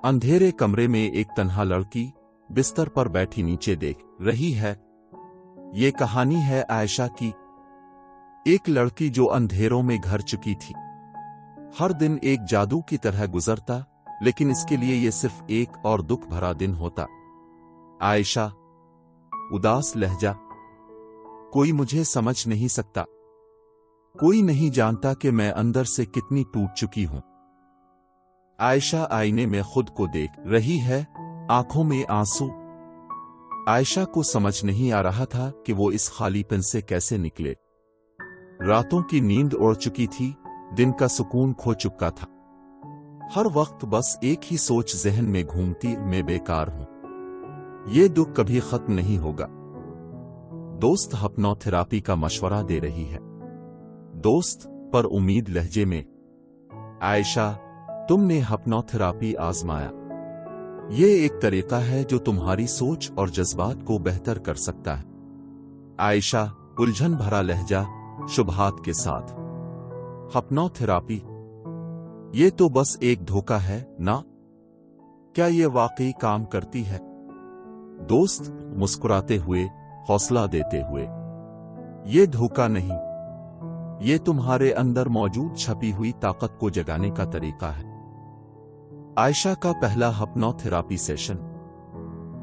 अंधेरे कमरे में एक तन्हा लड़की बिस्तर पर बैठी नीचे देख रही है। ये कहानी है आयशा की, एक लड़की जो अंधेरों में घर चुकी थी। हर दिन एक जादू की तरह गुजरता, लेकिन इसके लिए ये सिर्फ एक और दुख भरा दिन होता। आयशा, उदास लहजा। कोई मुझे समझ नहीं सकता, कोई नहीं जानता कि मैं अंदर से कितनी टूट चुकी हूं। आयशा आईने में खुद को देख रही है, आंखों में आंसू। आयशा को समझ नहीं आ रहा था कि वो इस खालीपन से कैसे निकले। रातों की नींद उड़ चुकी थी, दिन का सुकून खो चुका था। हर वक्त बस एक ही सोच जहन में घूमती, मैं बेकार हूं, ये दुख कभी खत्म नहीं होगा। दोस्त हिप्नोथेरेपी का मशवरा दे रही है। दोस्त पर उम्मीद लहजे में, आयशा, तुमने हिप्नोथेरेपी आजमाया। ये एक तरीका है जो तुम्हारी सोच और जज्बात को बेहतर कर सकता है। आयशा, उलझन भरा लहजा, शुबहात के साथ। हिप्नोथेरेपी, ये तो बस एक धोखा है ना? क्या ये वाकई काम करती है? दोस्त मुस्कुराते हुए, हौसला देते हुए, ये धोखा नहीं, ये तुम्हारे अंदर मौजूद छपी हुई ताकत को जगाने का तरीका है। आयशा का पहला हिप्नोथेरेपी सेशन।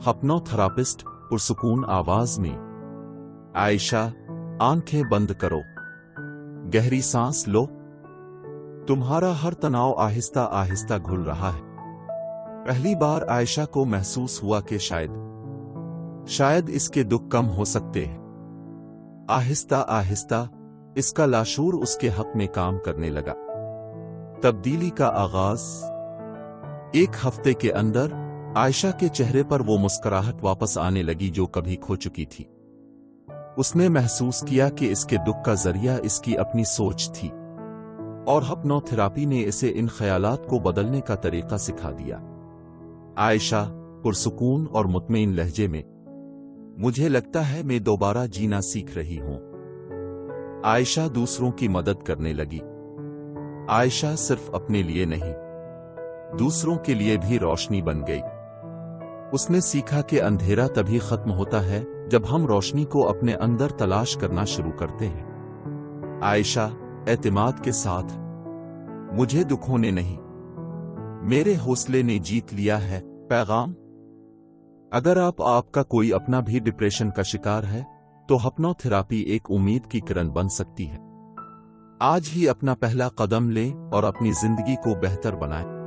हिप्नोथेरेपिस्ट पुरसुकून आवाज में, आयशा, आंखें बंद करो, गहरी सांस लो। तुम्हारा हर तनाव आहिस्ता आहिस्ता घुल रहा है। पहली बार आयशा को महसूस हुआ कि शायद इसके दुख कम हो सकते हैं। आहिस्ता आहिस्ता इसका लाशूर उसके हक में काम करने लगा। तब्दीली का आगाज। एक हफ्ते के अंदर आयशा के चेहरे पर वो मुस्कुराहट वापस आने लगी जो कभी खो चुकी थी। उसने महसूस किया कि इसके दुख का जरिया इसकी अपनी सोच थी, और हिप्नोथेरेपी ने इसे इन ख्यालात को बदलने का तरीका सिखा दिया। आयशा पुरसुकून और मुतमईन लहजे में, मुझे लगता है मैं दोबारा जीना सीख रही हूं। आयशा दूसरों की मदद करने लगी। आयशा सिर्फ अपने लिए नहीं, दूसरों के लिए भी रोशनी बन गई। उसने सीखा कि अंधेरा तभी खत्म होता है जब हम रोशनी को अपने अंदर तलाश करना शुरू करते हैं। आयशा एतमाद के साथ, मुझे दुख होने नहीं, मेरे हौसले ने जीत लिया है। पैगाम, अगर आपका कोई अपना भी डिप्रेशन का शिकार है, तो हिप्नोथेरेपी एक उम्मीद की किरण बन सकती है। आज ही अपना पहला कदम लें और अपनी जिंदगी को बेहतर बनाएं।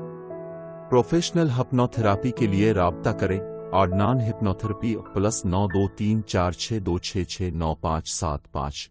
प्रोफेशनल हिप्नोथेरेपी के लिए राब्ता करें आदनान हिप्नोथेरेपी +923462669575।